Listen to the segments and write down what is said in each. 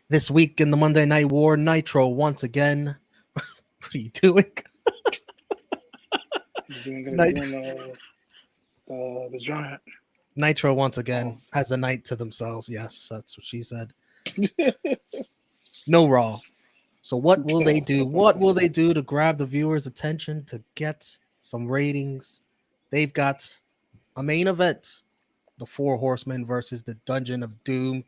This week in the Monday Night War, Nitro once again. What are you doing? Doing the giant. Nitro once again has a night to themselves. Yes, that's what she said. No Raw. So what will they do? What will they do to grab the viewers' attention to get some ratings? They've got a main event, the Four Horsemen versus the Dungeon of Doom.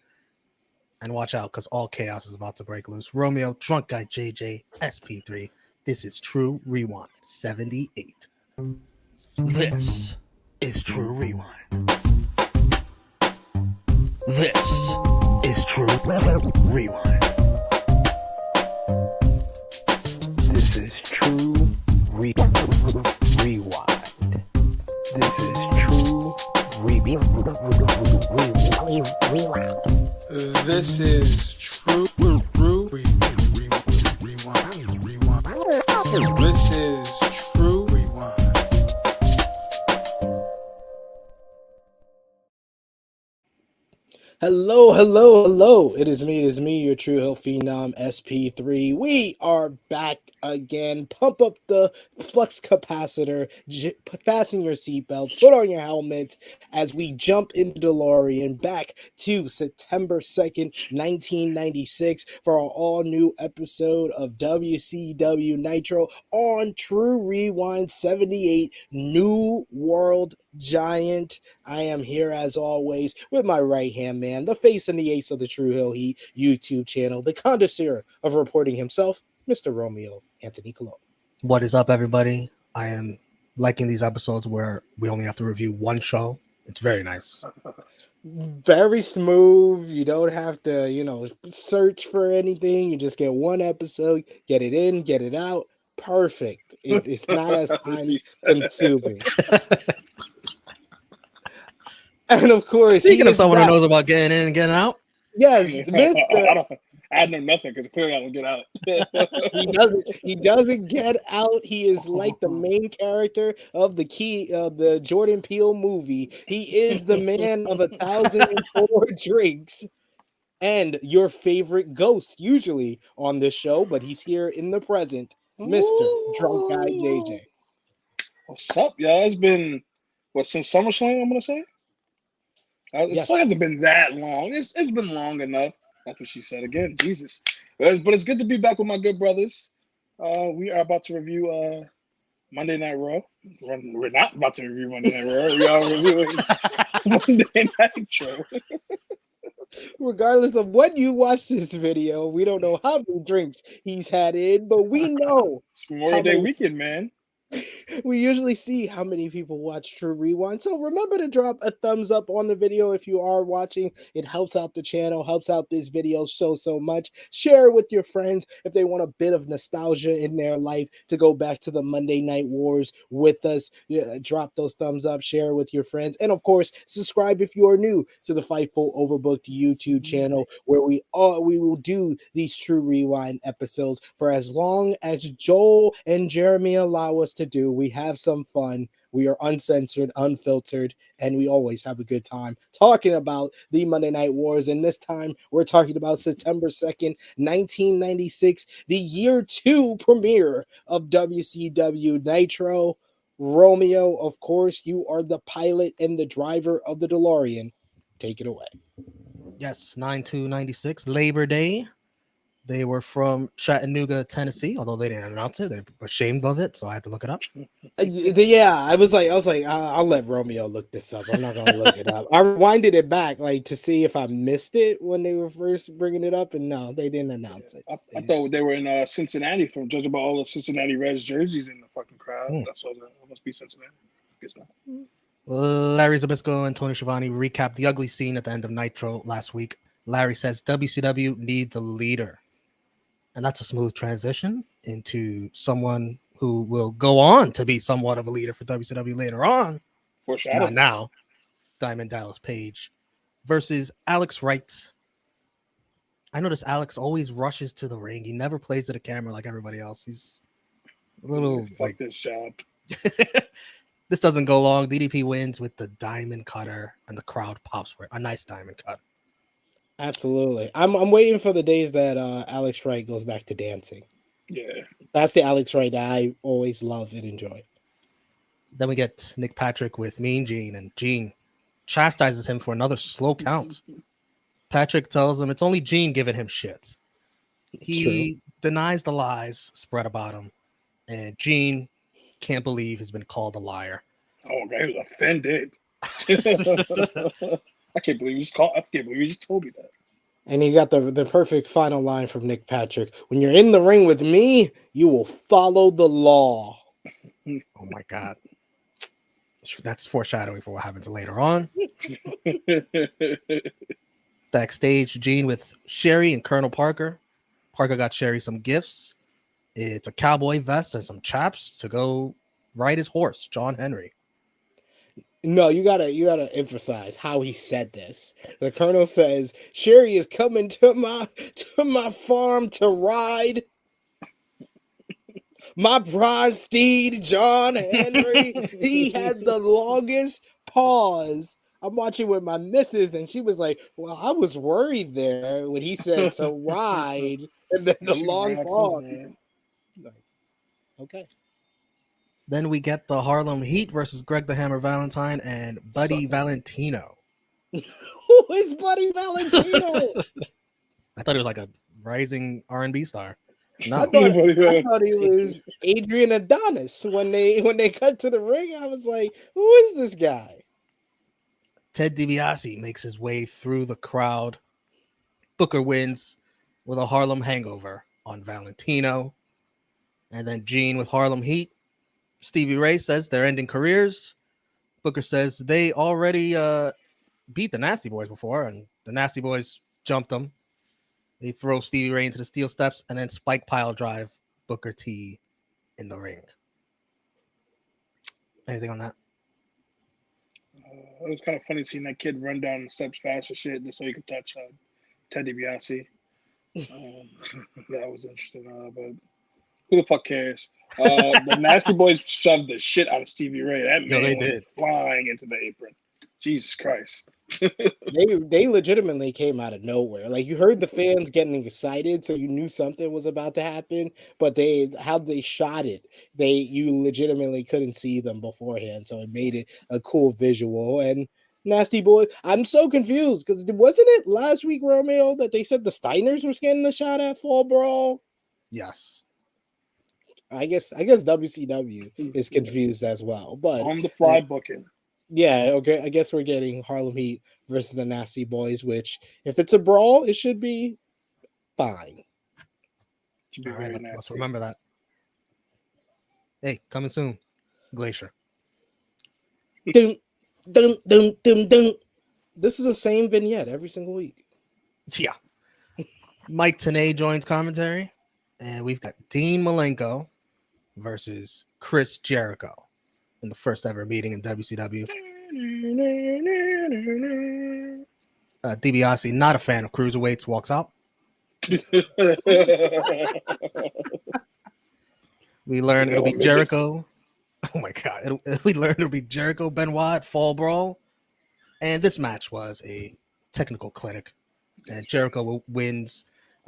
And watch out, because all chaos is about to break loose. Romeo, Drunk Guy JJ, SP3. This is True Rewind 78. This is True Rewind. This is True Rewind. This is True Rewind. This is True Rewind. This is True Rewind. This is True Rewind. Hello. It is me, your True Heel Phenom SP3. We are back again. Pump up the flux capacitor, fasten your seatbelts, put on your helmets as we jump into DeLorean back to September 2nd, 1996 for our all-new episode of WCW Nitro on True Rewind 78, New World Giant. I am here as always with my right-hand man, the face and the ace of the Tru Heel Heat YouTube channel, the connoisseur of reporting himself, Mr. Romeo Anthony Colon. What is up, everybody? I am liking these episodes where we only have to review one show. It's very nice. Very smooth. You don't have to, search for anything. You just get one episode, get it in, get it out. Perfect. It's not as time consuming. And of course, speaking of someone who knows about getting in and getting out, yes, I know nothing because clearly I don't get out. He doesn't get out. He is like the main character of the Jordan Peele movie. He is the man of 1,004 drinks and your favorite ghost, usually on this show, but he's here in the present, Mr. Drunk Guy JJ. What's up, y'all? It's been since SummerSlam, I'm gonna say. It still hasn't been that long. It's been long enough. That's what she said again. Jesus. But it's good to be back with my good brothers. We are about to review Monday Night Raw. We're not about to review Monday Night Raw. We are reviewing Monday Nitro. Regardless of when you watch this video, we don't know how many drinks he's had in, but we know. It's Memorial Day weekend, man. We usually see how many people watch True Rewind. So remember to drop a thumbs up on the video if you are watching. It helps out the channel, helps out this video so much. Share it with your friends if they want a bit of nostalgia in their life to go back to the Monday Night Wars with us. Drop those thumbs up, share it with your friends. And of course, subscribe if you are new to the Fightful Overbooked YouTube channel, where we will do these True Rewind episodes for as long as Joel and Jeremy allow us to do. We have some fun. We are uncensored, unfiltered, and we always have a good time talking about the Monday Night Wars. And this time we're talking about September 2nd, 1996, the year 2 premiere of WCW Nitro. Romeo, of course, you are the pilot and the driver of the DeLorean. Take it away. Yes, 9/2/96, Labor Day. They were from Chattanooga, Tennessee, although they didn't announce it. They're ashamed of it, so I had to look it up. Yeah, I was like, I'll let Romeo look this up. I'm not gonna look it up. I rewinded it back to see if I missed it when they were first bringing it up, and no, they didn't announce it. I thought they were in Cincinnati, from judging by all the Cincinnati Reds jerseys in the fucking crowd. That's what it must be, Cincinnati. Guess not. Larry Zbyszko and Tony Schiavone recapped the ugly scene at the end of Nitro last week. Larry says WCW needs a leader. And that's a smooth transition into someone who will go on to be somewhat of a leader for WCW later on. Not now. Diamond Dallas Page versus Alex Wright. I notice Alex always rushes to the ring. He never plays to the camera like everybody else. He's a little this job. This doesn't go long. DDP wins with the diamond cutter, and the crowd pops for it. A nice diamond cut. Absolutely. I'm waiting for the days that Alex Wright goes back to dancing. Yeah. That's the Alex Wright that I always love and enjoy. Then we get Nick Patrick with Mean Gene, and Gene chastises him for another slow count. Patrick tells him it's only Gene giving him shit. He denies the lies spread about him, and Gene can't believe he's been called a liar. Oh, God, he was offended. I can't believe you just told me that. And he got the perfect final line from Nick Patrick. When you're in the ring with me, you will follow the law. Oh my God. That's foreshadowing for what happens later on. Backstage, Gene with Sherry and Colonel Parker. Parker got Sherry some gifts. It's a cowboy vest and some chaps to go ride his horse, John Henry. No, you gotta emphasize how he said this. The Colonel says, Sherry is coming to my farm to ride. My prize steed, John Henry. He had the longest pause. I'm watching with my missus, and she was like, well, I was worried there when he said to ride, and then the long pause. Like, okay. Then we get the Harlem Heat versus Greg the Hammer Valentine and Buddy Valentino. Who is Buddy Valentino? I thought he was like a rising R&B star. No, I thought he was Adrian Adonis when they cut to the ring. I was like, who is this guy? Ted DiBiase makes his way through the crowd. Booker wins with a Harlem hangover on Valentino. And then Gene with Harlem Heat. Stevie Ray says they're ending careers. Booker says they already beat the Nasty Boys before, and the Nasty Boys jumped them. They throw Stevie Ray into the steel steps and then spike pile drive Booker T in the ring. Anything on that? It was kind of funny seeing that kid run down the steps fast as shit just so he could touch Ted DiBiase. That was interesting, but who the fuck cares? The Nasty Boys shoved the shit out of Stevie Ray. That man went flying into the apron. Jesus Christ. They legitimately came out of nowhere. Like, you heard the fans getting excited, so you knew something was about to happen, but how they shot it, you legitimately couldn't see them beforehand, so it made it a cool visual. And Nasty Boy, I'm so confused because wasn't it last week, Romeo, that they said the Steiners was getting the shot at Fall Brawl? Yes. I guess WCW is confused as well, but on the fly booking. Yeah, okay. I guess we're getting Harlem Heat versus the Nasty Boys, which, if it's a brawl, it should be fine. All right, let's remember that. Hey, coming soon, Glacier. Dun, dun, dun, dun, dun. This is the same vignette every single week. Yeah. Mike Tenay joins commentary, and we've got Dean Malenko versus Chris Jericho in the first ever meeting in WCW. DiBiase, not a fan of cruiserweights, walks out. We learn it'll be Jericho. Oh my God. We learn it'll be Jericho, Benoit, Fall Brawl. And this match was a technical clinic. And Jericho wins,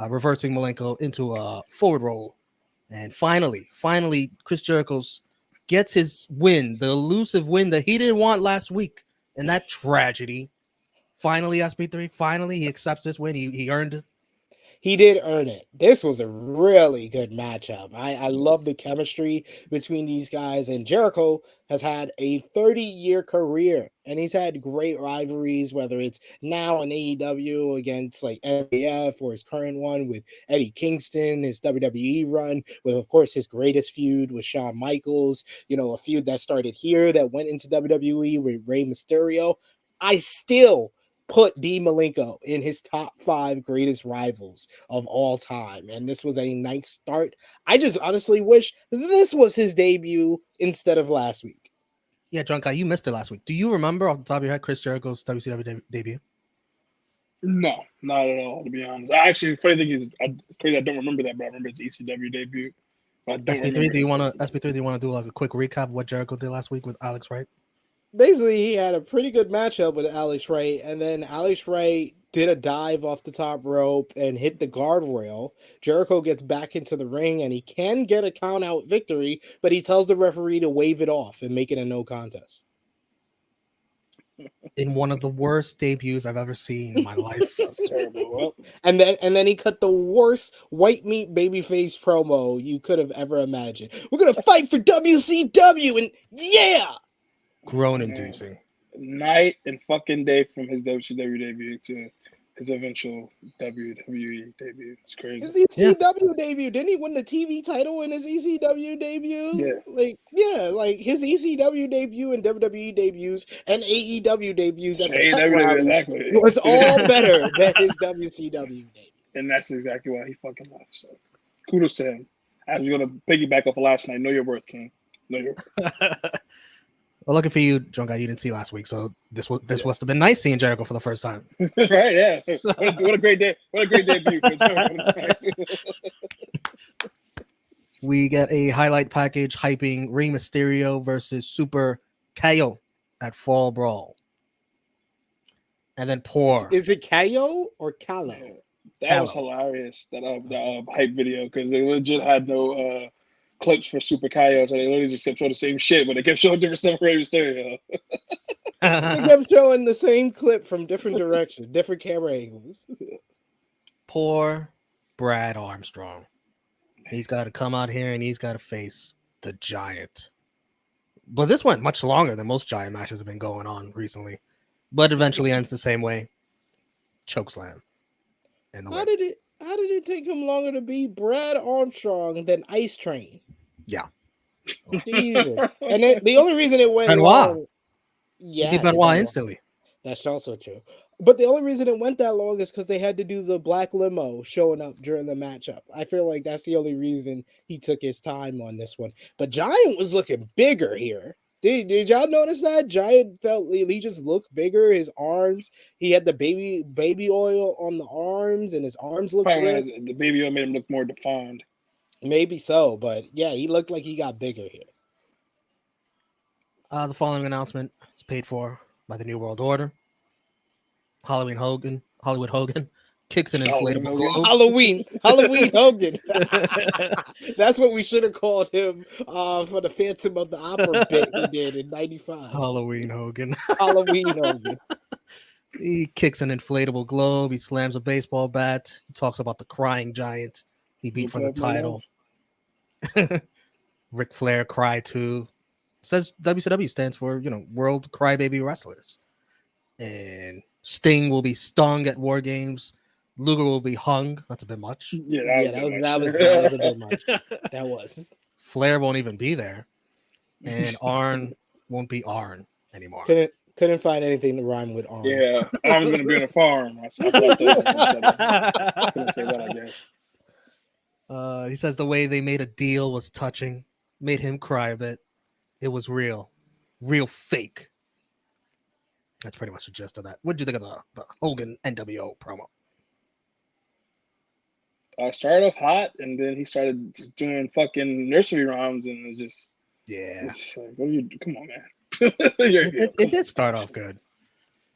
reversing Malenko into a forward roll. And finally, Chris Jericho gets his win, the elusive win that he didn't want last week. And that tragedy. Finally, SP3, finally, he accepts this win. He earned it. He did earn it. This was a really good matchup. I love the chemistry between these guys. And Jericho has had a 30-year career, and he's had great rivalries, whether it's now in AEW against like MJF or his current one with Eddie Kingston, his WWE run with, of course, his greatest feud with Shawn Michaels, a feud that started here that went into WWE with Rey Mysterio. I still put Dean Malenko in his top 5 greatest rivals of all time. And this was a nice start. I just honestly wish this was his debut instead of last week. Yeah, Drunk Guy, you missed it last week. Do you remember off the top of your head Chris Jericho's WCW debut? No, not at all, to be honest. Actually, the funny thing is, I don't remember that, but I remember his ECW debut. SP3, do you want to do like a quick recap of what Jericho did last week with Alex Wright? Basically, he had a pretty good matchup with Alex Wright, and then Alex Wright did a dive off the top rope and hit the guardrail. Jericho gets back into the ring and he can get a count out victory, but he tells the referee to wave it off and make it a no contest. In one of the worst debuts I've ever seen in my life. That's terrible. Well, And then he cut the worst white meat babyface promo you could have ever imagined. We're gonna fight for WCW and yeah. Groan inducing. night and fucking day from his WCW debut to his eventual WWE debut. It's crazy. His ECW debut. Didn't he win the TV title in his ECW debut? Yeah. Like his ECW debut and WWE debuts and AEW debuts at the AEW, Pep Rally exactly. was all better than his WCW debut. And that's exactly why he fucking left. So kudos to him. I was gonna piggyback off of last night. Know your worth, King. Know your worth. Well, looking for you, Drunk Guy, you didn't see last week, so this must have been nice seeing Jericho for the first time. Right? Yeah. What a great day! What a great debut. We get a highlight package hyping Rey Mysterio versus Super KO at Fall Brawl, and then Is it Kayo or Kalo? That was hilarious. That hype video because they legit had no clips for Super Kaio, so they literally just kept showing the same shit, but they kept showing different stuff for Rey Mysterio. They kept showing the same clip from different directions, different camera angles. Poor Brad Armstrong. He's got to come out here and he's got to face the Giant. But this went much longer than most Giant matches have been going on recently, but eventually ends the same way. Chokeslam. How did it take him longer to be Brad Armstrong than Ice Train? Yeah. Jesus. And the only reason it went Benoit. long, He beat Benoit instantly. That's also true. But the only reason it went that long is because they had to do the black limo showing up during the matchup. I feel like that's the only reason he took his time on this one. But Giant was looking bigger here. Did y'all notice that? Giant he just looked bigger. His arms, he had the baby oil on the arms, and his arms looked red. The baby oil made him look more defined. Maybe so, but yeah, he looked like he got bigger here. The following announcement is paid for by the New World Order. Hollywood Hogan kicks an inflatable globe. Halloween Hogan. That's what we should have called him for the Phantom of the Opera bit he did in '95. Halloween Hogan. Halloween Hogan. He kicks an inflatable globe. He slams a baseball bat. He talks about the crying giant he beat for the title. Ric Flair cried too. Says WCW stands for, World Crybaby Wrestlers. And Sting will be stung at War Games. Luger will be hung. That's a bit much. That was a bit much. That was. Flair won't even be there. And Arn won't be Arn anymore. Couldn't find anything to rhyme with Arn. Yeah, Arn's going to be on a farm. I couldn't say that, I guess. He says the way they made a deal was touching. Made him cry a bit. It was real fake. That's pretty much the gist of that. What did you think of the Hogan NWO promo? Started off hot, and then he started doing fucking nursery rhymes, and it just it's like, what are you? Come on, man. It did start off good.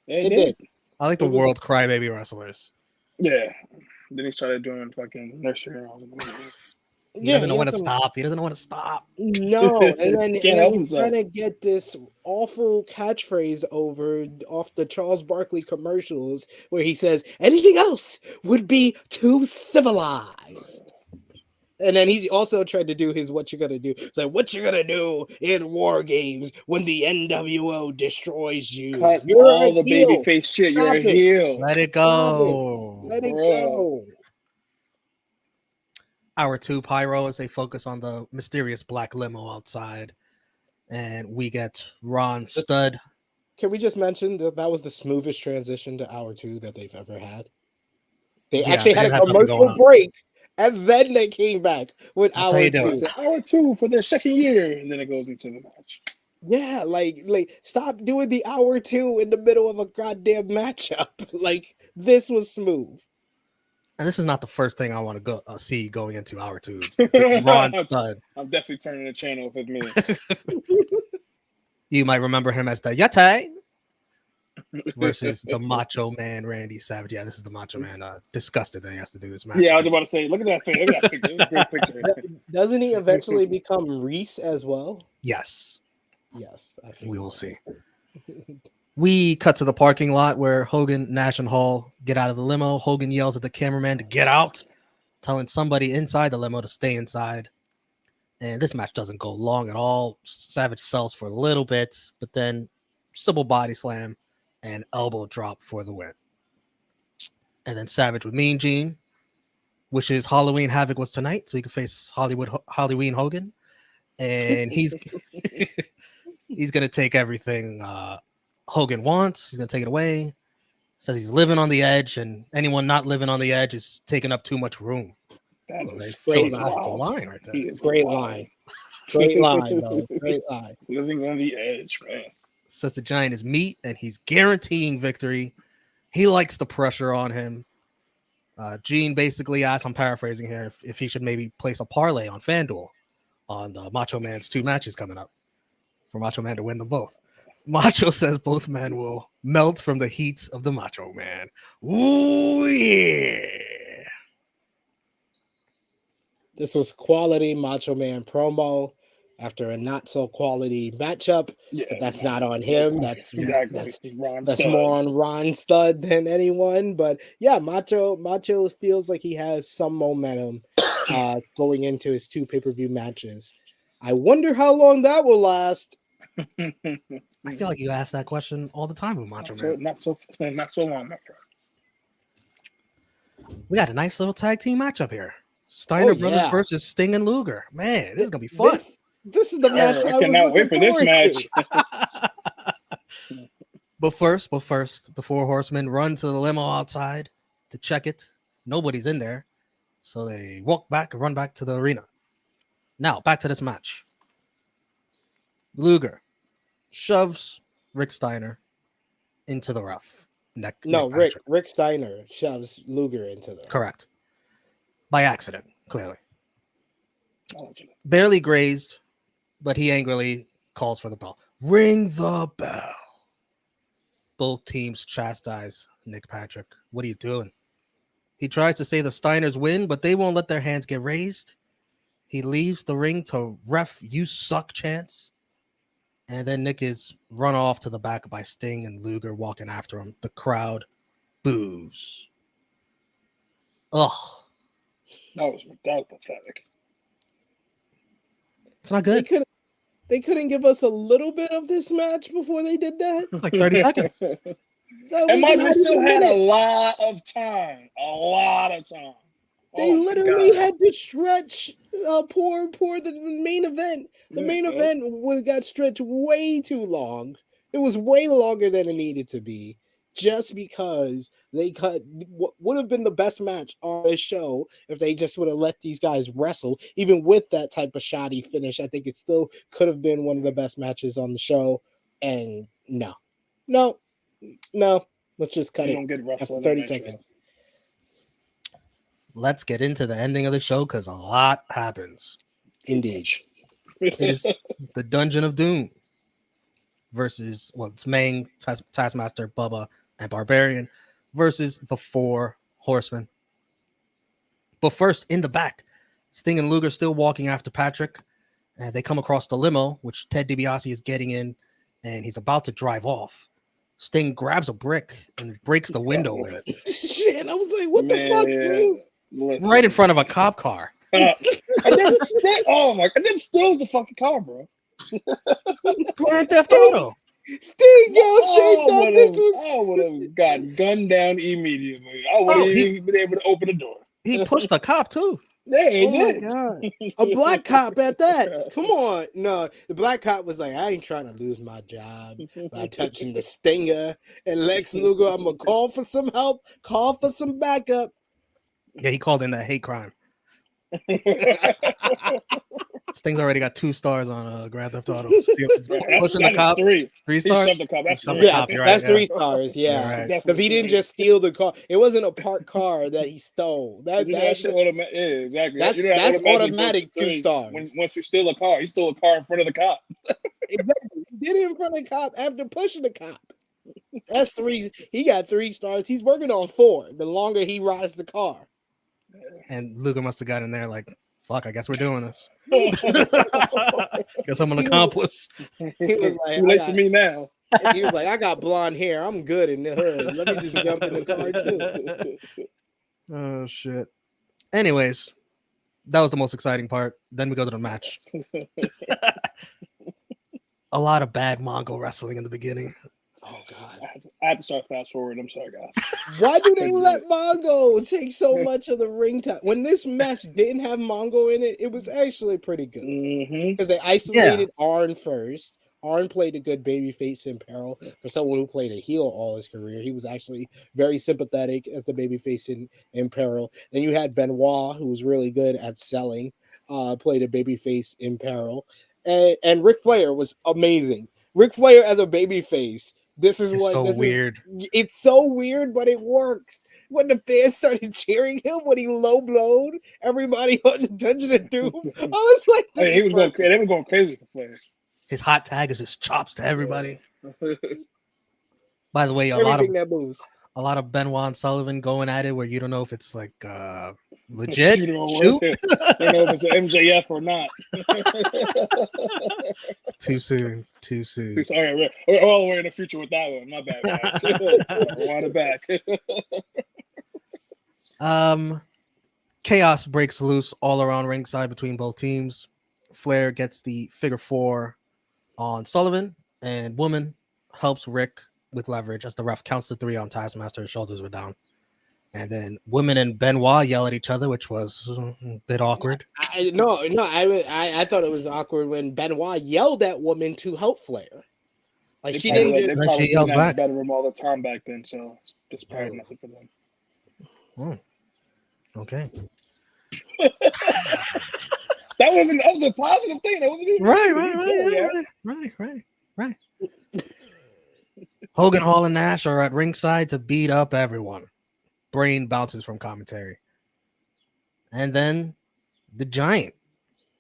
Yeah, it did. I like the World Crybaby Wrestlers. Yeah. Then he started doing fucking nursery rhymes. He doesn't know when to stop. He doesn't know when to stop. No, and then he's trying to get this awful catchphrase off the Charles Barkley commercials where he says, anything else would be too civilized. And then he also tried to do his what you're gonna do. It's like, what you're gonna do in War Games when the NWO destroys you. Cut all the baby face shit. You're a heel. Let it go. Let it go. Hour 2 pyro as they focus on the mysterious black limo outside. And we get Ron Studd. Can we just mention that was the smoothest transition to Hour 2 that they've ever had? They actually had a commercial break, and then they came back with Hour 2. Hour 2 for their second year, and then it goes into the match. Yeah, like stop doing the Hour 2 in the middle of a goddamn matchup. Like, this was smooth. And this is not the first thing I want to see going into Hour 2. Ron Studd. I'm definitely turning the channel if it's me. You might remember him as the Yeti. versus the Macho Man Randy Savage. Yeah, this is the Macho Man. Disgusted that he has to do this match. Yeah, I was about to say, look at that thing. Look at that picture. It's a great picture. Doesn't he eventually become Reese as well? Yes, Yes, I think we will see. We cut to the parking lot where Hogan, Nash, and Hall get out of the limo. Hogan yells at the cameraman to get out, telling somebody inside the limo to stay inside. And this match doesn't go long at all. Savage sells for a little bit, but then simple body slam and elbow drop for the win. And then Savage with Mean Gene, which is Halloween Havoc was tonight, so he can face Halloween Hogan. And he's he's gonna take everything Hogan wants. He's gonna take it away. Says he's living on the edge, and anyone not living on the edge is taking up too much room. That's a very great philosophical line right there. Great line. Great line, though. Great line. Living on the edge, man. Says the Giant is meat, and he's guaranteeing victory. He likes the pressure on him. Gene basically asked, I'm paraphrasing here, if he should maybe place a parlay on FanDuel on the Macho Man's 2 matches coming up for Macho Man to win them both. Macho says both men will melt from the heat of the Macho Man. Ooh, yeah. This was quality Macho Man promo after a not so quality matchup. Yeah, but that's not on him. That's exactly. that's more on Ron Studd than anyone. But yeah, Macho feels like he has some momentum going into his 2 pay-per-view matches. I wonder how long that will last. I feel like you ask that question all the time with Macho Man. Not so long, my friend. We got a nice little tag team matchup here. Steiner Brothers versus Sting and Luger. Man, this is gonna be fun. This is the match I cannot wait for this match. But first, the Four Horsemen run to the limo outside to check it. Nobody's in there, so they walk back and run back to the arena. Now, back to this match. Luger shoves Rick Steiner into the rough. Rick Steiner shoves Luger into the correct. By accident, clearly. Barely grazed, but he angrily calls for the bell. Ring the bell. Both teams chastise Nick Patrick. What are you doing? He tries to say the Steiners win, but they won't let their hands get raised. He leaves the ring to ref "you suck" chants. And then Nick is run off to the back by Sting and Luger walking after him. The crowd boos. Ugh. That was pathetic. It's not good. They couldn't give us a little bit of this match before they did that. It's like 30 seconds. And Michael still had a lot of time. They literally had to stretch poor the main event. The main event got stretched way too long. It was way longer than it needed to be. Just because they cut what would have been the best match on the show if they just would have let these guys wrestle, even with that type of shoddy finish. I think it still could have been one of the best matches on the show. And no. Let's just cut it after 30 seconds. Let's get into the ending of the show because a lot happens. Indeed. It is the Dungeon of Doom versus, it's Mang, Taskmaster, Bubba, and Barbarian versus the Four Horsemen. But first, in the back, Sting and Luger still walking after Patrick. And they come across the limo, which Ted DiBiase is getting in, and he's about to drive off. Sting grabs a brick and breaks the window with it. Shit, I was like, what the fuck, Sting? Right in front of a cop car. And then steals the fucking car, bro. Grand Theft Auto. Sting thought this was. I would have got gunned down immediately. I would have even been able to open the door. He pushed the cop too. Yeah, my God. A black cop at that. Come on. No, the black cop was like, I ain't trying to lose my job by touching the Stinger. And Lex Luger, I'm going to call for some help, call for some backup. Yeah, he called in that hate crime. Sting's already got 2 stars on Grand Theft Auto. Pushing the cop. 3 stars. That's 3 stars. Yeah, because he didn't just steal the car. It wasn't a parked car that he stole. That's exactly. That's automatic 2 stars. Once he stole a car, he stole a car in front of the cop. Exactly. He did it in front of the cop after pushing the cop. That's 3. He got 3 stars. He's working on 4. The longer he rides the car. And Luger must have got in there like, fuck, I guess we're doing this. Guess I'm an accomplice. He was like, too late for me now. He was like, I got blonde hair. I'm good in the hood. Let me just jump in the car too. Oh shit. Anyways, that was the most exciting part. Then we go to the match. A lot of bad Mongo wrestling in the beginning. Oh god. I had to start fast forward. I'm sorry, guys. Why do they let Mongo take so much of the ring time? When this match didn't have Mongo in it, it was actually pretty good. Because they isolated Arn first. Arn played a good babyface in peril for someone who played a heel all his career. He was actually very sympathetic as the babyface in peril. Then you had Benoit, who was really good at selling, played a babyface in peril. And Ric Flair was amazing. Ric Flair as a babyface. It's weird. It's so weird, but it works. When the fans started cheering him when he low blowed everybody on the Dungeon of Doom, I was like, they were going crazy for Flair. His hot tag is just chops to everybody. By the way, a lot of Benoit and Sullivan going at it where you don't know if it's like legit. You don't know if it's an MJF or not. Too soon. Sorry, we're all the way in the future with that one. My bad, guys. Want it back. Chaos breaks loose all around ringside between both teams. Flair gets the figure 4 on Sullivan, and Woman helps Rick with leverage as the ref counts to 3 on Taskmaster. His shoulders were down. And then Women and Benoit yell at each other, which was a bit awkward. I thought it was awkward when Benoit yelled at Woman to help Flair. Like she didn't get. They she yells back. Better room all the time back then, so it's probably nothing for them. Oh, okay. That was a positive thing. That wasn't even Right. Hogan, Hall, and Nash are at ringside to beat up everyone. Brain bounces from commentary. And then the Giant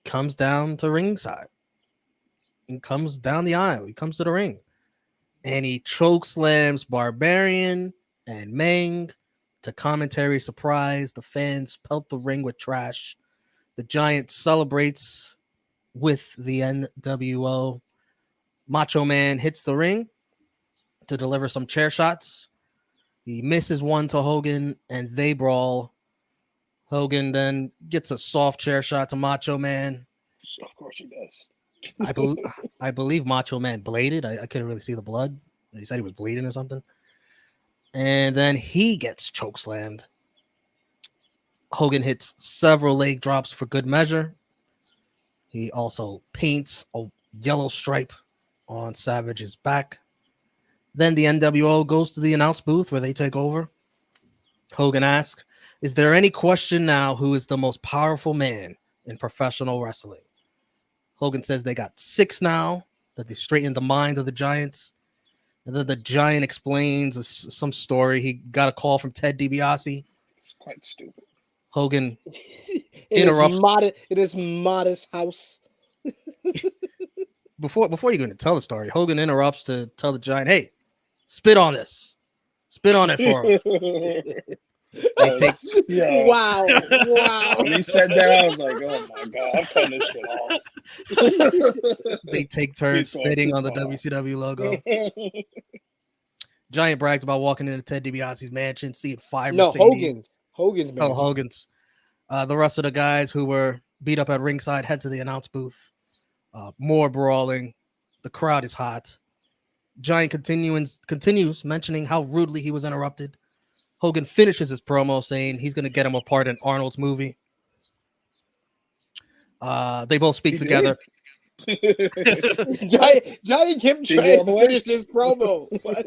comes down to ringside. And comes down the aisle. He comes to the ring. And he choke slams Barbarian and Meng to commentary surprise. The fans pelt the ring with trash. The Giant celebrates with the NWO. Macho Man hits the ring to deliver some chair shots. He misses one to Hogan, and they brawl. Hogan then gets a soft chair shot to Macho Man. Of course he does. I believe Macho Man bladed. I couldn't really see the blood. He said he was bleeding or something. And then he gets chokeslammed. Hogan hits several leg drops for good measure. He also paints a yellow stripe on Savage's back. Then the NWO goes to the announce booth where they take over. Hogan asks, "Is there any question now who is the most powerful man in professional wrestling?" Hogan says they got 6 now, that they straightened the mind of the Giants. And then the Giant explains some story. He got a call from Ted DiBiase. It's quite stupid. Hogan interrupts. It is Modest house. Before you're going to tell the story, Hogan interrupts to tell the Giant, "Hey, spit on this. Spit on it for him." Wow. When he said that, I was like, oh my God, I'm cutting this shit off. They take turns spitting on the WCW logo. Giant brags about walking into Ted DiBiase's mansion, seeing 5 Mercedes. Hogan's mansion. Oh, Hogan's. The rest of the guys who were beat up at ringside head to the announce booth. More brawling. The crowd is hot. Giant continues mentioning how rudely he was interrupted. Hogan finishes his promo saying he's going to get him a part in Arnold's movie. They both speak together. Giant kept trying to finish this promo, but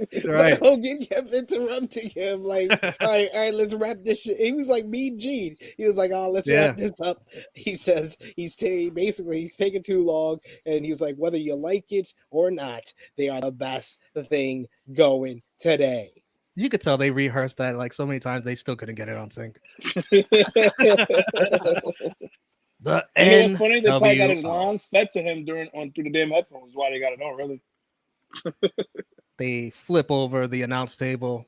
Hogan kept interrupting him. Like, all right, let's wrap this shit. He was like Mean Gene. He was like, "Oh, let's wrap this up." He says he's taking too long, and he was like, "Whether you like it or not, they are the best thing going today." You could tell they rehearsed that like so many times they still couldn't get it on sync. It's funny they probably got his lines fed to him through the damn headphones. Why they got it on, really? They flip over the announce table.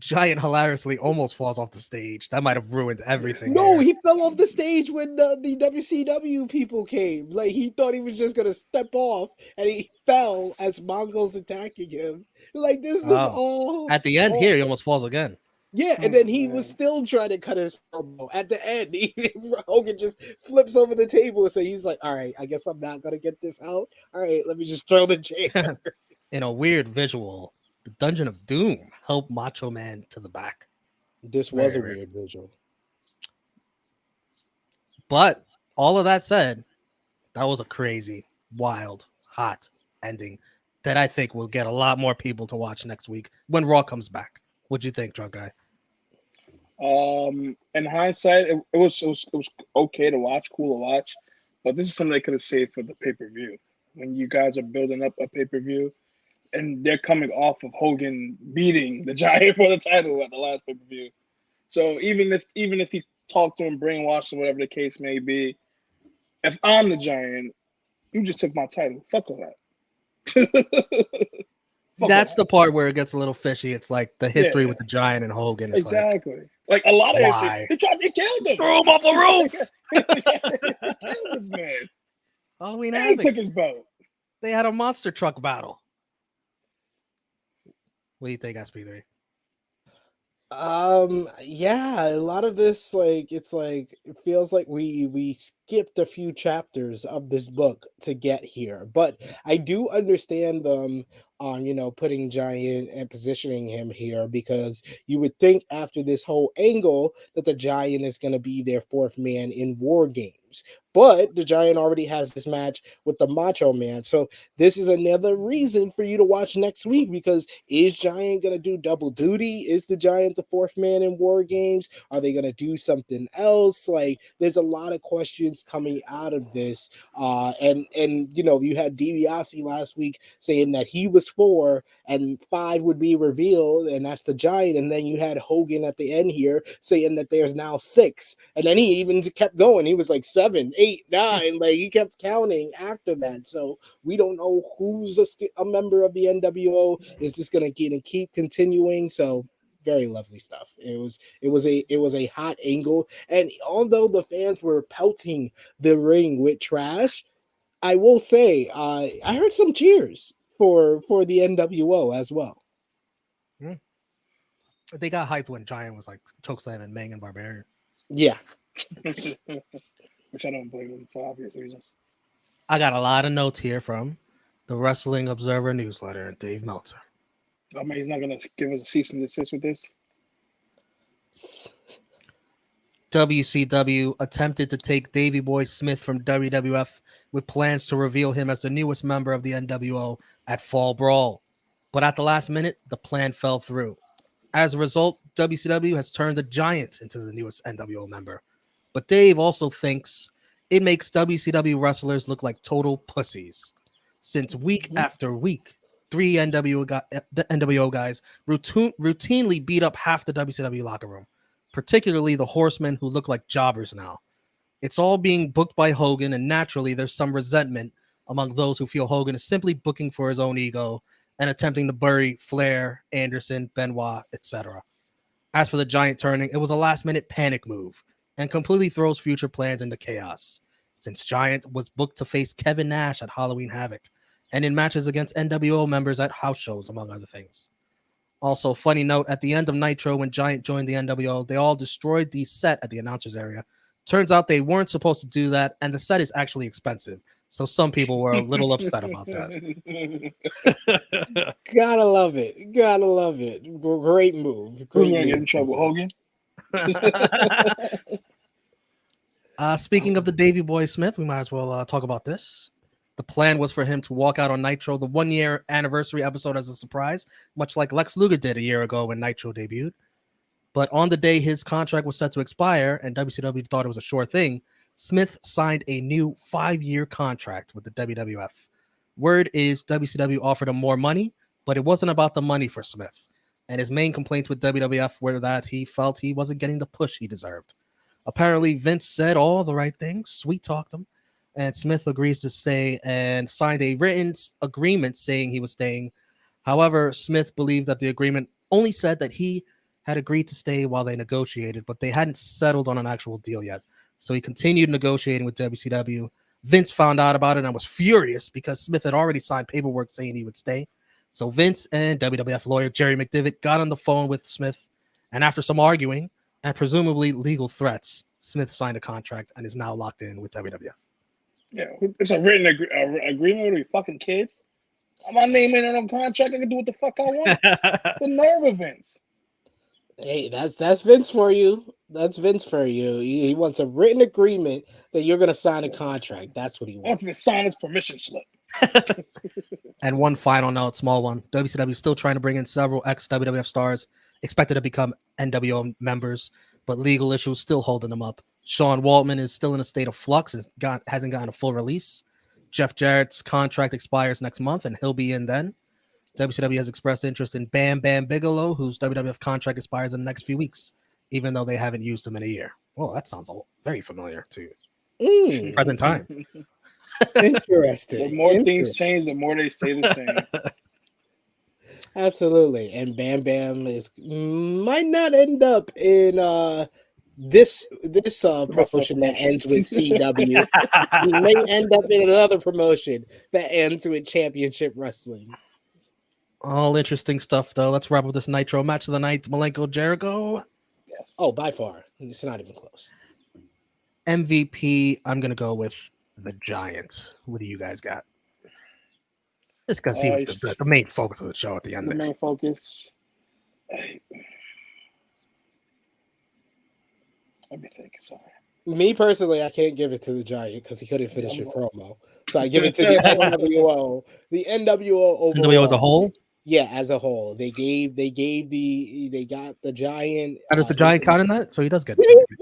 Giant hilariously almost falls off the stage. That might have ruined everything. No, here. he fell off the stage when the WCW people came. Like he thought he was just gonna step off, and he fell as Mongols attacking him. Like this is all. At the end here, he almost falls again. Yeah, and then he was still trying to cut his promo. At the end, Hogan just flips over the table, so he's like, "All right, I guess I'm not gonna get this out. All right, let me just throw the chair." In a weird visual, the Dungeon of Doom helped Macho Man to the back. This was a weird visual. But all of that said, that was a crazy, wild, hot ending that I think will get a lot more people to watch next week when Raw comes back. What'd you think, Drunk Guy? In hindsight, it was okay to watch, cool to watch, but this is something they could have saved for the pay-per-view. When you guys are building up a pay-per-view, and they're coming off of Hogan beating the Giant for the title at the last pay-per-view. So even if he talked to him, brainwashed him, whatever the case may be, if I'm the Giant, you just took my title. Fuck all that. That's the part where it gets a little fishy. It's like the history with the Giant and Hogan. Is exactly. Like a lot of why? They killed him. Throw him off the roof. They killed this man. Halloween And Havoc. he took his belt. They had a monster truck battle. What do you think, SP3? Yeah, a lot of this, like, it feels like we skipped a few chapters of this book to get here, but I do understand them on, putting Giant and positioning him here, because you would think after this whole angle that the Giant is going to be their fourth man in War Games, but the Giant already has this match with the Macho Man, so this is another reason for you to watch next week, because is Giant going to do double duty? Is the Giant the fourth man in War Games? Are they going to do something else? Like, there's a lot of questions coming out of this, and you had DiBiase last week saying that he was 4 and 5 would be revealed, and that's the Giant, and then you had Hogan at the end here saying that there's now 6, and then he even kept going. He was like 7, 8, 9, like he kept counting after that. So we don't know who's a member of the NWO. Is this going to keep continuing? So very lovely stuff. It was a hot angle, and although the fans were pelting the ring with trash, I will say I heard some cheers for the NWO as well. They got hyped when Giant was like chokeslam and Mang and Barbarian. Yeah. Which I don't blame them for obvious reasons. I got a lot of notes here from the Wrestling Observer newsletter and Dave Meltzer. I mean, he's not going to give us a cease and desist with this. WCW attempted to take Davey Boy Smith from WWF with plans to reveal him as the newest member of the NWO at Fall Brawl. But at the last minute, the plan fell through. As a result, WCW has turned the Giant into the newest NWO member. But Dave also thinks it makes WCW wrestlers look like total pussies. Since week after week, 3 NWO guys routinely beat up half the WCW locker room, particularly the Horsemen, who look like jobbers now. It's all being booked by Hogan, and naturally there's some resentment among those who feel Hogan is simply booking for his own ego and attempting to bury Flair, Anderson, Benoit, etc. As for the Giant turning, it was a last-minute panic move and completely throws future plans into chaos, since Giant was booked to face Kevin Nash at Halloween Havoc and in matches against NWO members at house shows, among other things. Also, funny note, at the end of Nitro, when Giant joined the NWO, they all destroyed the set at the announcers area. Turns out they weren't supposed to do that, and the set is actually expensive. So some people were a little upset about that. Gotta love it. Gotta love it. Great move. Who's going to get in trouble, Hogan? Speaking of the Davey Boy Smith, we might as well talk about this. The plan was for him to walk out on Nitro, the 1-year anniversary episode, as a surprise, much like Lex Luger did a year ago when Nitro debuted. But on the day his contract was set to expire and WCW thought it was a sure thing, Smith signed a new 5-year contract with the WWF. Word is WCW offered him more money, but it wasn't about the money for Smith. And his main complaints with WWF were that he felt he wasn't getting the push he deserved. Apparently, Vince said all the right things, sweet-talked him, and Smith agrees to stay and signed a written agreement saying he was staying. However, Smith believed that the agreement only said that he had agreed to stay while they negotiated, but they hadn't settled on an actual deal yet. So he continued negotiating with WCW. Vince found out about it and was furious because Smith had already signed paperwork saying he would stay. So Vince and WWF lawyer Jerry McDevitt got on the phone with Smith, and after some arguing and presumably legal threats, Smith signed a contract and is now locked in with WWF. Yeah, it's a written agreement with fucking kids. My name ain't on a contract. I can do what the fuck I want. The nerve of Vince. Hey, that's Vince for you. That's Vince for you. He wants a written agreement that you're going to sign a contract. That's what he I want wants. him to sign his permission slip. And one final note, small one. WCW is still trying to bring in several ex-WWF stars expected to become NWO members, but legal issues still holding them up. Sean Waltman is still in a state of flux and hasn't gotten a full release. Jeff Jarrett's contract expires next month, and he'll be in then. WCW has expressed interest in Bam Bam Bigelow, whose WWF contract expires in the next few weeks, even though they haven't used him in a year. Well, that sounds very familiar to present time. Interesting. The more things change, the more they stay the same. Absolutely. And Bam Bam might not end up in this promotion that ends with CW. He may end up in another promotion that ends with Championship Wrestling. All interesting stuff, though. Let's wrap up this Nitro match of the night. Malenko Jericho. Oh, by far. It's not even close. MVP, I'm going to go with the Giant. What do you guys got? Just because he was the main focus of the show at the end. The main focus. Let me think. Sorry. Me personally, I can't give it to the Giant because he couldn't finish a promo. So I give it to the NWO. The NWO overall. NWO as a whole? Yeah, as a whole. They got the Giant. How does the Giant count in that? So he does get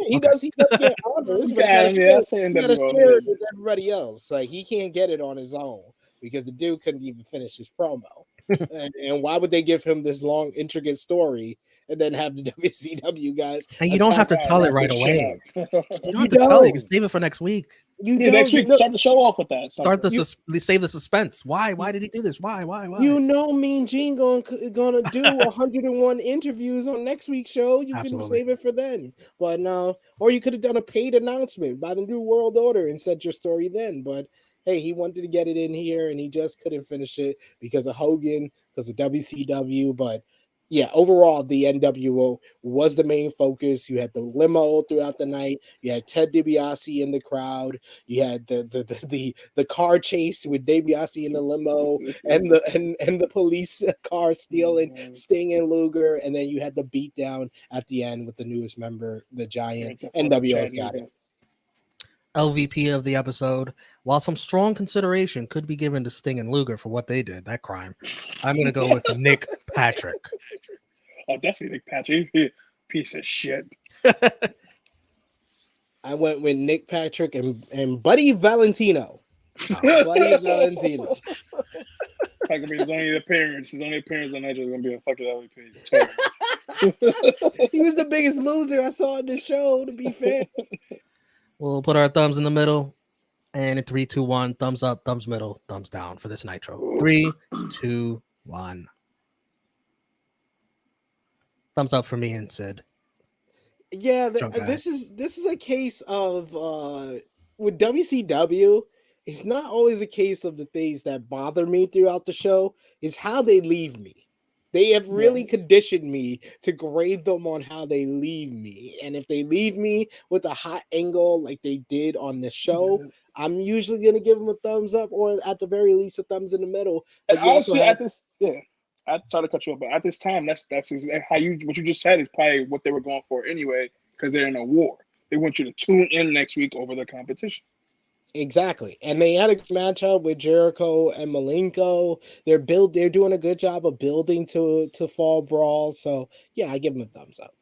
he does get honors, but he gotta share it with everybody else. Like he can't get it on his own because the dude couldn't even finish his promo. and why would they give him this long, intricate story and then have the WCW guys? And you don't have to tell it right away. You don't have to tell it. You can save it for next week. Next week, start the show off with that. Save the suspense. Why? Why did he do this? Why? You know, Mean Gene gonna do 101 interviews on next week's show. You can save it for then. But no, or you could have done a paid announcement by the New World Order and said your story then. But hey, he wanted to get it in here and he just couldn't finish it because of Hogan, because of WCW. But yeah, overall, the NWO was the main focus. You had the limo throughout the night. You had Ted DiBiase in the crowd. You had the car chase with DiBiase in the limo and the police car stealing Sting and Luger. And then you had the beatdown at the end with the newest member, the Giant. NWO's got it. LVP of the episode. While some strong consideration could be given to Sting and Luger for what they did, that crime, I'm going to go with Nick Patrick. Oh, definitely Nick Patrick. He's a piece of shit. I went with Nick Patrick and Buddy Valentino. Buddy Valentino. Like, I mean, his only appearance on Nitro is going to be a fucking LVP. He was the biggest loser I saw in the show, to be fair. We'll put our thumbs in the middle, and in 3, 2, 1, thumbs up, thumbs middle, thumbs down for this Nitro. 3, 2, 1. Thumbs up for me and Sid. Yeah, this is a case of with WCW. It's not always a case of the things that bother me throughout the show. It's how they leave me. They have really conditioned me to grade them on how they leave me. And if they leave me with a hot angle like they did on the show, I'm usually going to give them a thumbs up or at the very least a thumbs in the middle. But and honestly, I try to cut you off, but at this time, that's how what you just said is probably what they were going for anyway, because they're in a war. They want you to tune in next week over the competition. Exactly. And they had a matchup with Jericho and Malenko. They're doing a good job of building to Fall Brawl. So yeah, I give them a thumbs up.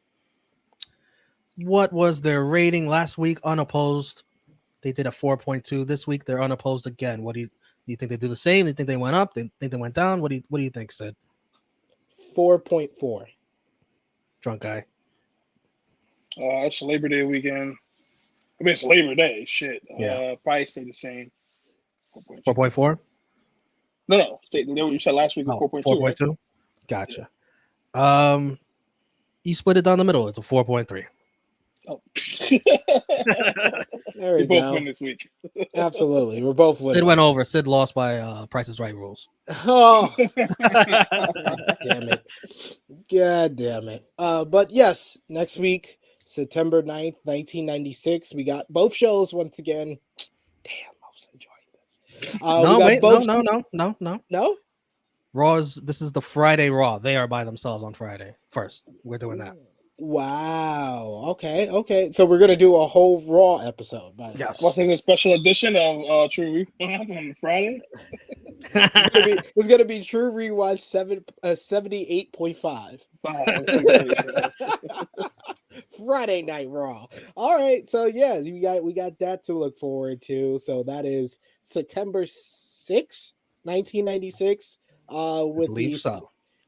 What was their rating last week? Unopposed. They did a 4.2. This week they're unopposed again. What do you think they do the same? Do you think they went up? They think they went down? What do you think, Sid? 4.4. Drunk guy. It's Labor Day weekend. I mean, it's Labor Day. Shit. Yeah. Probably stay the same. 4.4? No. You said last week was 4.2. 4.2? Gotcha. You split it down the middle. It's a 4.3. Oh. There we We both go. win this week. Absolutely. We're both Sid winners. went over. Sid lost by Price is Right rules. Oh, God damn it. God damn it. But yes, next week, September 9th, 1996, we got both shows once again. Damn, I was enjoying this. No, we got wait, both... no. No? Raw's. This is the Friday Raw. They are by themselves on Friday. First, we're doing that. Wow. Okay. So we're gonna do a whole Raw episode. By Yes. What's a special edition of True Rewind on Friday? It's gonna be True Rewind 78.5 Friday Night Raw. All right, so yeah, we got that to look forward to. So that is September 6th, 1996.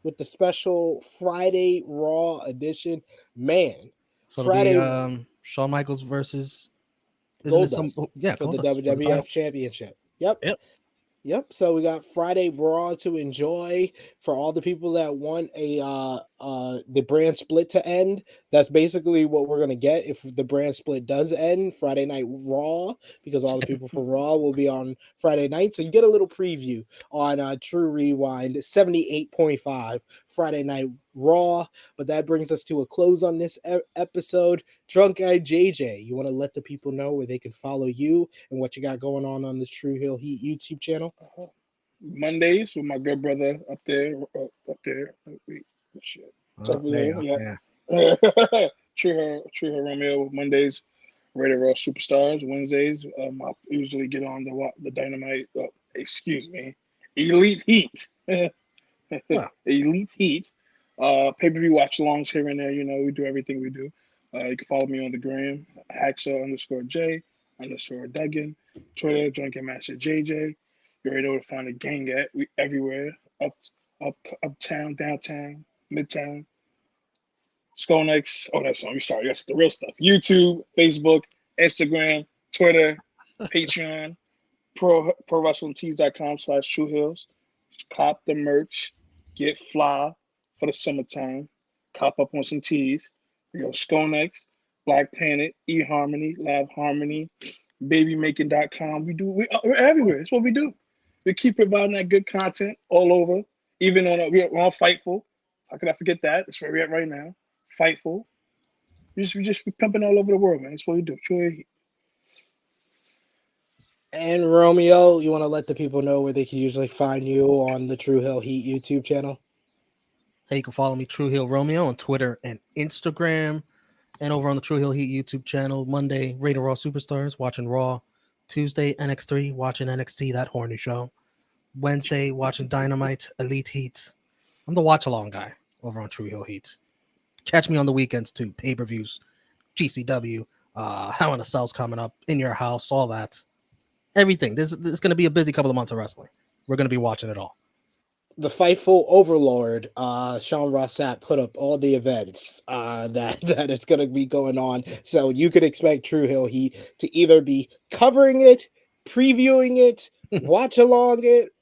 With the special Friday Raw edition. Man, So Friday it'll be, Shawn Michaels versus for for the WWF Championship. Yep. So we got Friday Raw to enjoy for all the people that want the brand split to end. That's basically what we're gonna get if the brand split does end. Friday Night Raw, because all the people from Raw will be on Friday night. So you get a little preview on True Rewind 78.5 Friday Night Raw. But that brings us to a close on this episode. Drunk Guy JJ, you want to let the people know where they can follow you and what you got going on the Tru Heel Heat YouTube channel? Mondays with my good brother up there. Wait, shit. True Heel Romeo. Mondays, Rated Raw Superstars. Wednesdays, I usually get on the Dynamite. Elite Heat. Elite Heat. Pay-per-view watch-alongs here and there. You know, we do everything we do. You can follow me on the gram, Hacksaw_J_Duggan, Twitter, Drunken Master JJ. You already know where to find the gang at. We everywhere. Uptown, downtown, midtown. Skolnex. Oh, that's on. Sorry, that's the real stuff. YouTube, Facebook, Instagram, Twitter, Patreon, ProWrestlingTees.com/TrueHeels. Cop the merch. Get fly for the summertime. Cop up on some tees. We go Skolnex, Black Planet, eHarmony, Lab Harmony, BabyMaking.com. We're everywhere. That's what we do. We keep providing that good content all over. Even we're on Fightful. How could I forget that? That's where we're at right now. Fightful. We just be pumping all over the world, man. That's what we do. True. And Romeo, you want to let the people know where they can usually find you on the Tru Heel Heat YouTube channel? Hey, you can follow me, Tru Heel Romeo, on Twitter and Instagram, and over on the Tru Heel Heat YouTube channel. Monday, Rated Raw Superstars, watching Raw. Tuesday, NX3, watching NXT, that horny show. Wednesday, watching Dynamite, Elite Heat. I'm the watch-along guy over on Tru Heel Heat. Catch me on the weekends, too. Pay-per-views, GCW, Hell in a Cell's coming up, In Your House, all that. Everything. This is going to be a busy couple of months of wrestling. We're going to be watching it all. The Fightful Overlord, Sean Rossap, put up all the events that it's going to be going on. So you could expect Tru Heel Heat to either be covering it, previewing it, watch along it,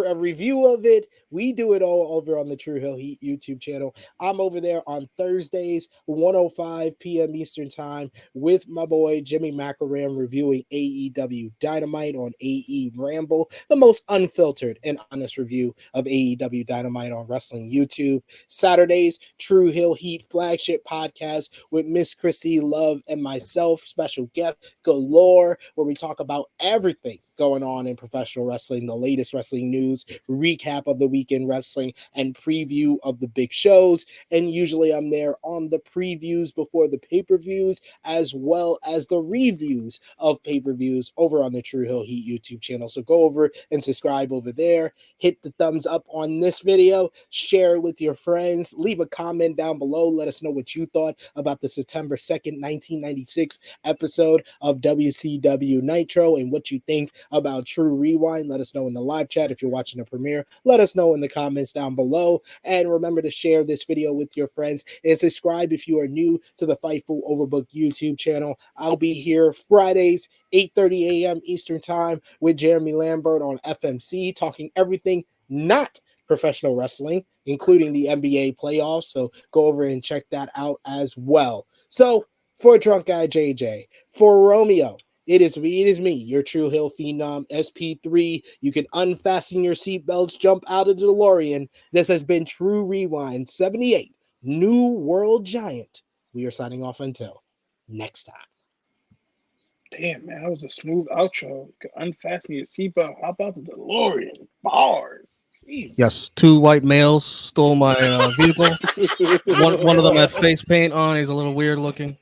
a review of it. We do it all over on the Tru Heel Heat YouTube channel. I'm over there on Thursdays, 1:05 p.m. Eastern Time, with my boy Jimmy Macaram reviewing AEW Dynamite on AE Ramble, the most unfiltered and honest review of AEW Dynamite on Wrestling YouTube. Saturdays, Tru Heel Heat flagship podcast with Miss Chrissy Love and myself, special guest galore, where we talk about everything going on in professional wrestling, the latest wrestling news, recap of the weekend wrestling, and preview of the big shows. And usually I'm there on the previews before the pay-per-views, as well as the reviews of pay-per-views over on the Tru Heel Heat YouTube channel. So go over and subscribe over there. Hit the thumbs up on this video, share it with your friends, leave a comment down below. Let us know what you thought about the September 2nd, 1996 episode of WCW Nitro and what you think about True Rewind. Let us know in the live chat. If you're watching the premiere, let us know in the comments down below. And remember to share this video with your friends and subscribe if you are new to the Fightful Overbooked YouTube channel. I'll be here Fridays, 8:30 a.m. Eastern Time with Jeremy Lambert on FMC, talking everything not professional wrestling, including the NBA playoffs. So go over and check that out as well. So for Drunk Guy JJ, for Romeo, it is me, your Tru Heel Phenom SP3. You can unfasten your seatbelts, jump out of the DeLorean. This has been True Rewind 78, New World Giant. We are signing off until next time. Damn, man, that was a smooth outro. You could unfasten your seatbelt. How about the DeLorean? Bars. Jeez. Yes, 2 white males stole my vehicle. One of them had face paint on. He's a little weird looking.